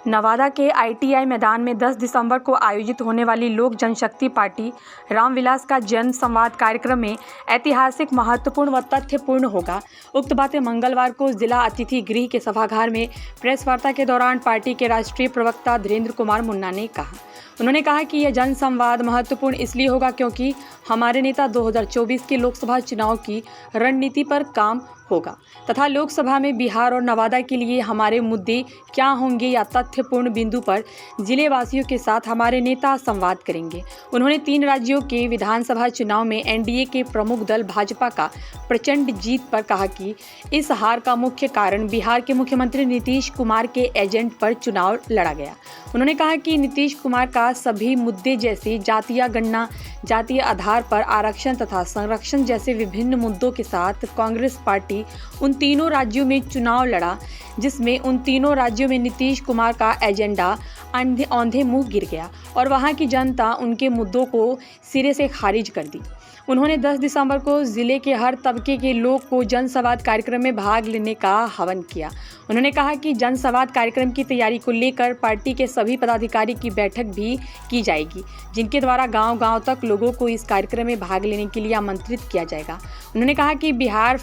नवादा के ITI मैदान में 10 दिसंबर को आयोजित होने वाली लोक जनशक्ति पार्टी रामविलास का जन संवाद कार्यक्रम में ऐतिहासिक, महत्वपूर्ण व तथ्यपूर्ण होगा। उक्त बातें मंगलवार को जिला अतिथि गृह के सभागार में प्रेस वार्ता के दौरान पार्टी के राष्ट्रीय प्रवक्ता धीरेन्द्र कुमार मुन्ना ने कहा। उन्होंने कहा कि यह जन संवाद महत्वपूर्ण इसलिए होगा क्योंकि हमारे नेता 2024 के लोकसभा चुनाव की रणनीति पर काम होगा तथा लोकसभा में बिहार और नवादा के लिए हमारे मुद्दे क्या होंगे या तथ्यपूर्ण बिंदु पर जिले वासियों के साथ हमारे नेता संवाद करेंगे। उन्होंने 3 राज्यों के विधानसभा चुनाव में NDA के प्रमुख दल भाजपा का प्रचंड जीत पर कहा कि इस हार का मुख्य कारण बिहार के मुख्यमंत्री नीतीश कुमार के एजेंट पर चुनाव लड़ा गया। उन्होंने कहा कि नीतीश कुमार का सभी मुद्दे जैसे जातीय गणना, जातीय आधार पर आरक्षण तथा संरक्षण जैसे विभिन्न मुद्दों के साथ कांग्रेस पार्टी उन तीनों राज्यों में चुनाव लड़ा, जिसमें उन तीनों राज्यों में नीतीश कुमार का एजेंडा औंधे मुंह गिर गया और वहां की जनता उनके मुद्दों को सिरे से खारिज कर दी। उन्होंने 10 दिसंबर को जिले के हर तबके के लोग को जनसंवाद कार्यक्रम में भाग लेने का आह्वान किया। उन्होंने कहा कि जनसंवाद कार्यक्रम की तैयारी को लेकर पार्टी के सभी पदाधिकारी की बैठक भी की जाएगी, जिनके द्वारा गांव-गांव तक लोगों को इस कार्यक्रम में भाग लेने के लिए आमंत्रित किया जाएगा। उन्होंने कहा कि बिहार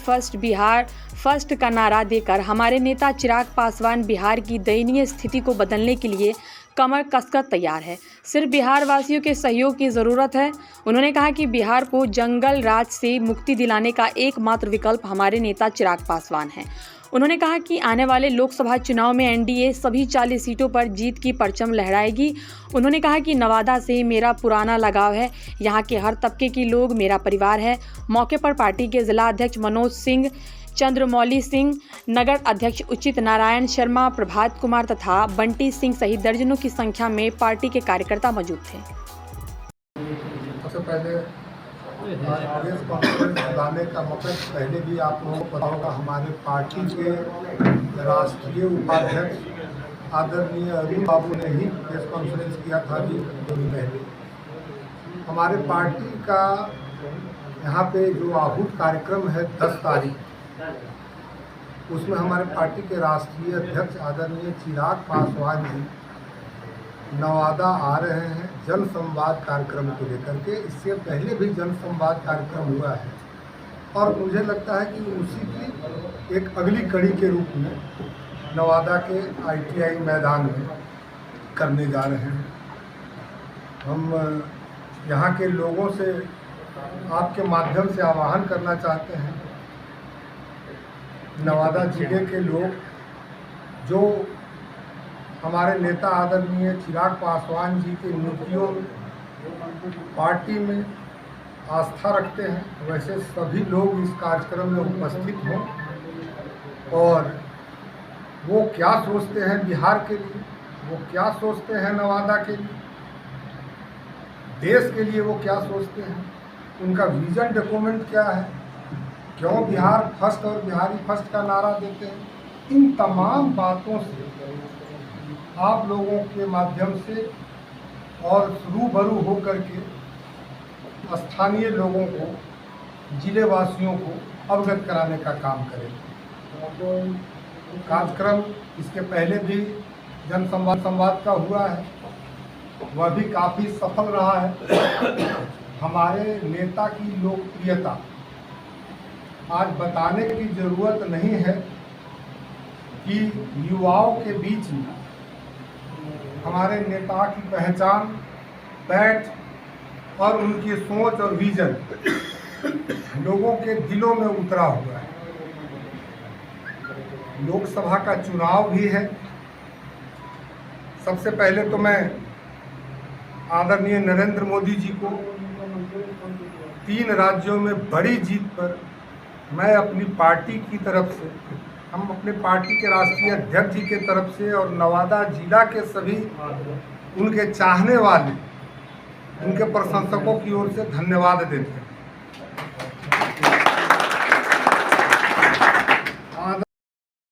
फर्स्ट का नारा देकर हमारे नेता चिराग पासवान बिहार की दयनीय स्थिति को बदलने के लिए कमर कसकर तैयार है। सिर्फ बिहार वासियों के सहयोग की ज़रूरत है। उन्होंने कहा कि बिहार को जंगल राज से मुक्ति दिलाने का एकमात्र विकल्प हमारे नेता चिराग पासवान है। उन्होंने कहा कि आने वाले लोकसभा चुनाव में NDA सभी 40 सीटों पर जीत की परचम लहराएगी। उन्होंने कहा कि नवादा से मेरा पुराना लगाव है, यहाँ के हर तबके के लोग मेरा परिवार है। मौके पर पार्टी के जिला अध्यक्ष मनोज सिंह, चंद्रमौली सिंह, नगर अध्यक्ष उचित नारायण शर्मा, प्रभात कुमार तथा बंटी सिंह सहित दर्जनों की संख्या में पार्टी के कार्यकर्ता मौजूद थे। सबसे पहले प्रेस कॉन्फ्रेंस बुलाने का मकसद पहले भी आप लोगों को पता होगा। हमारे पार्टी के राष्ट्रीय उपाध्यक्ष आदरणीय अरुण बाबू ने ही प्रेस कॉन्फ्रेंस किया था अभी पहले। हमारे पार्टी का यहाँ पे जो आहूत कार्यक्रम है 10 तारीख, उसमें हमारे पार्टी के राष्ट्रीय अध्यक्ष आदरणीय चिराग पासवान जी नवादा आ रहे हैं जन संवाद कार्यक्रम को लेकर के। इससे पहले भी जन संवाद कार्यक्रम हुआ है और मुझे लगता है कि उसी की एक अगली कड़ी के रूप में नवादा के ITI मैदान में करने जा रहे हैं। हम यहाँ के लोगों से आपके माध्यम से आह्वान करना चाहते हैं, नवादा जिले के लोग जो हमारे नेता आदरणीय चिराग पासवान जी के नीतियों पार्टी में आस्था रखते हैं, वैसे सभी लोग इस कार्यक्रम में उपस्थित हों और वो क्या सोचते हैं बिहार के लिए, वो क्या सोचते हैं नवादा के लिए, देश के लिए वो क्या सोचते हैं, उनका विजन डॉक्यूमेंट क्या है, क्यों बिहार फर्स्ट और बिहारी फर्स्ट का नारा देते हैं। इन तमाम बातों से आप लोगों के माध्यम से और रूबरू होकर के स्थानीय लोगों को, जिले वासियों को अवगत कराने का काम करें। कार्यक्रम इसके पहले भी जन संवाद का हुआ है, वह भी काफ़ी सफल रहा है। हमारे नेता की लोकप्रियता आज बताने की ज़रूरत नहीं है कि युवाओं के बीच में हमारे नेता की पहचान, पैठ और उनकी सोच और विजन लोगों के दिलों में उतरा हुआ है। लोकसभा का चुनाव भी है। सबसे पहले तो मैं आदरणीय नरेंद्र मोदी जी को 3 राज्यों में बड़ी जीत पर मैं अपनी पार्टी की तरफ से, हम अपने पार्टी के राष्ट्रीय अध्यक्ष जी के तरफ से और नवादा जिला के सभी उनके चाहने वाले, उनके प्रशंसकों की ओर से धन्यवाद देते हैं।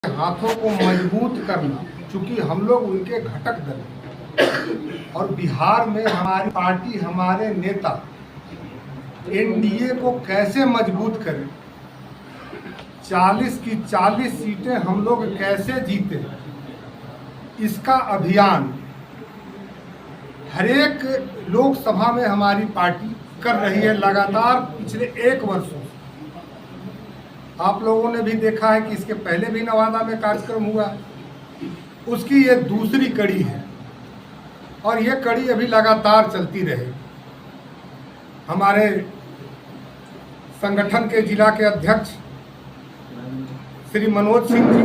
हाथों को मजबूत करना, चूँकि हम लोग उनके घटक दल हैं और बिहार में हमारी पार्टी, हमारे नेता NDA को कैसे मजबूत करें, 40 की 40 सीटें हम लोग कैसे जीते, इसका अभियान हरेक लोकसभा में हमारी पार्टी कर रही है लगातार पिछले 1 वर्ष से। आप लोगों ने भी देखा है कि इसके पहले भी नवादा में कार्यक्रम हुआ है, उसकी ये दूसरी कड़ी है और ये कड़ी अभी लगातार चलती रहेगी। हमारे संगठन के जिला के अध्यक्ष श्री मनोज सिंह जी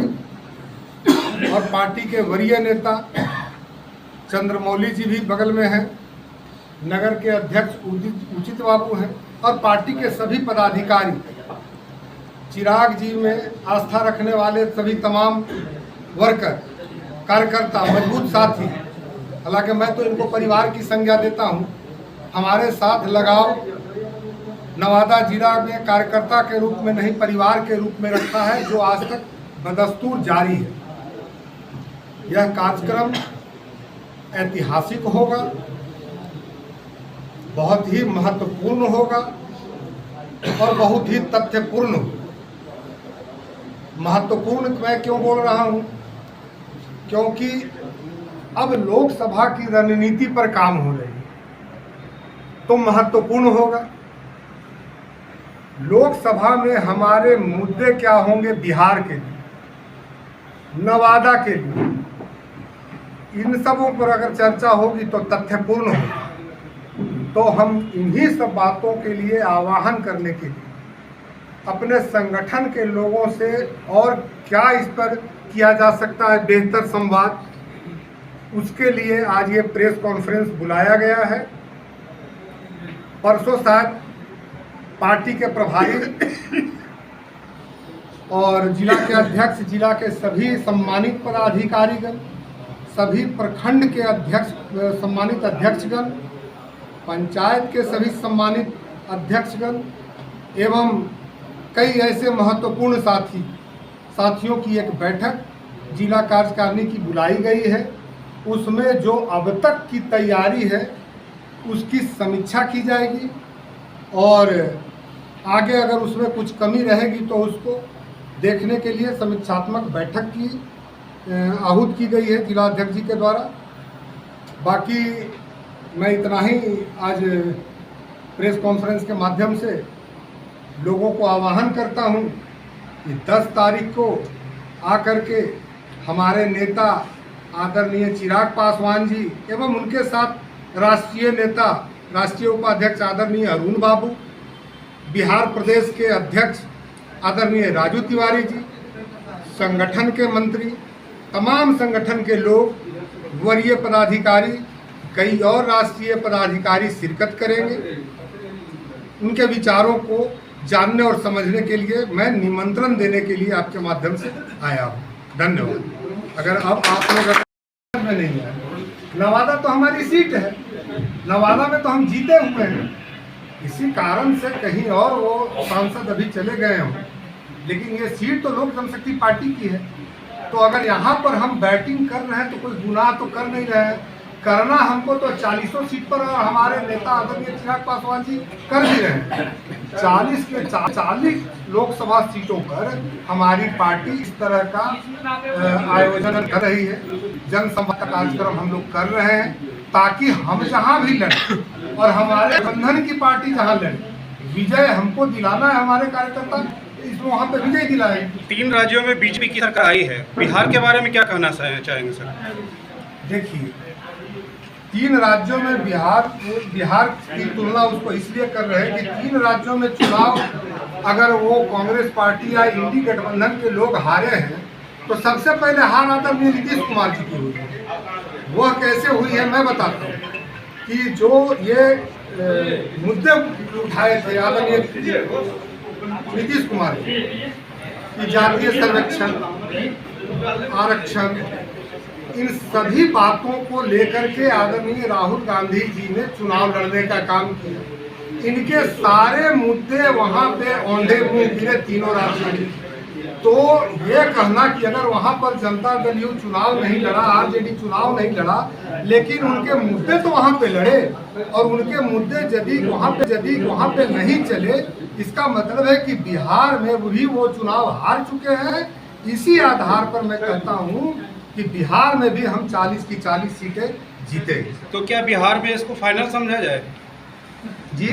और पार्टी के वरीय नेता चंद्रमौली जी भी बगल में हैं, नगर के अध्यक्ष उचित बाबू हैं और पार्टी के सभी पदाधिकारी, चिराग जी में आस्था रखने वाले सभी तमाम वर्कर, कार्यकर्ता, मजबूत साथी, हालांकि मैं तो इनको परिवार की संज्ञा देता हूं, हमारे साथ लगाव नवादा जिला में कार्यकर्ता के रूप में नहीं परिवार के रूप में रखा है, जो आज तक बदस्तूर जारी है। यह कार्यक्रम ऐतिहासिक होगा, बहुत ही महत्वपूर्ण होगा और बहुत ही तथ्यपूर्ण होगा। महत्वपूर्ण मैं क्यों बोल रहा हूं? क्योंकि अब लोकसभा की रणनीति पर काम हो रही है, तो महत्वपूर्ण होगा। लोकसभा में हमारे मुद्दे क्या होंगे बिहार के लिए, नवादा के लिए, इन सबों पर अगर चर्चा होगी तो तथ्यपूर्ण होगी। तो हम इन्हीं सब बातों के लिए आह्वान करने के लिए अपने संगठन के लोगों से और क्या इस पर किया जा सकता है बेहतर संवाद, उसके लिए आज ये प्रेस कॉन्फ्रेंस बुलाया गया है। परसों शायद पार्टी के प्रभारी और जिला के अध्यक्ष, जिला के सभी सम्मानित पदाधिकारीगण, सभी प्रखंड के अध्यक्ष, सम्मानित अध्यक्षगण, पंचायत के सभी सम्मानित अध्यक्षगण एवं कई ऐसे महत्वपूर्ण साथियों की एक बैठक जिला कार्यकारिणी की बुलाई गई है। उसमें जो अब तक की तैयारी है उसकी समीक्षा की जाएगी और आगे अगर उसमें कुछ कमी रहेगी तो उसको देखने के लिए समीक्षात्मक बैठक की आहूत की गई है जिला अध्यक्ष जी के द्वारा। बाकी मैं इतना ही आज प्रेस कॉन्फ्रेंस के माध्यम से लोगों को आह्वान करता हूं कि 10 तारीख को आकर के हमारे नेता आदरणीय चिराग पासवान जी एवं उनके साथ राष्ट्रीय नेता, राष्ट्रीय उपाध्यक्ष आदरणीय अरुण बाबू, बिहार प्रदेश के अध्यक्ष आदरणीय राजू तिवारी जी, संगठन के मंत्री, तमाम संगठन के लोग, वरीय पदाधिकारी, कई और राष्ट्रीय पदाधिकारी शिरकत करेंगे। उनके विचारों को जानने और समझने के लिए मैं निमंत्रण देने के लिए आपके माध्यम से आया हूँ। धन्यवाद। अगर अब आप लोग में नहीं आए, नवादा तो हमारी सीट है, नवादा में तो हम जीते हुए हैं, इसी कारण से कहीं और वो सांसद अभी चले गए हों, लेकिन ये सीट तो लोक जनशक्ति पार्टी की है। तो अगर यहाँ पर हम बैटिंग कर रहे हैं तो कोई गुनाह तो कर नहीं रहे हैं। करना हमको तो 40 सीट पर हमारे नेता आदरणीय चिराग पासवान जी कर भी रहे हैं। 40 के 40 लोकसभा सीटों पर हमारी पार्टी इस तरह का आयोजन कर रही है, जनसंवाद का कार्यक्रम हम लोग कर रहे हैं ताकि हम जहां भी लड़ें और हमारे बंधन की पार्टी जहां लड़े, विजय हमको दिलाना है। हमारे कार्यकर्ता इस वहाँ पे विजय दिलाए। 3 राज्यों में बीजेपी की सरकार आई है, बिहार के बारे में क्या कहना चाहेंगे सर? देखिए, 3 राज्यों में बिहार की तुलना उसको इसलिए कर रहे हैं कि 3 राज्यों में चुनाव अगर वो कांग्रेस पार्टी या इंडी गठबंधन के लोग हारे हैं तो सबसे पहले हार आदरणीय नीतीश कुमार जी की हुई है। वह कैसे हुई है मैं बताता हूँ कि जो ये मुद्दे उठाए थे आदरणीय नीतीश कुमार की, जातीय सर्वेक्षण, आरक्षण, इन सभी बातों को लेकर के आदरणीय राहुल गांधी जी ने चुनाव लड़ने का काम किया। इनके सारे मुद्दे वहां पे औंधे मुंह गिरे तीनों राज्यों में। तो ये कहना कि अगर वहां पर जनता दल यू चुनाव नहीं लड़ा, आरजेडी चुनाव नहीं लड़ा, लेकिन उनके मुद्दे तो वहां पे लड़े और उनके मुद्दे यदि वहां पे नहीं चले, इसका मतलब है कि बिहार में भी वो चुनाव हार चुके हैं। इसी आधार पर मैं कहता हूं कि बिहार में भी हम 40 की 40 सीटें जीतेंगे। तो क्या बिहार में इसको फाइनल समझा जाए? जी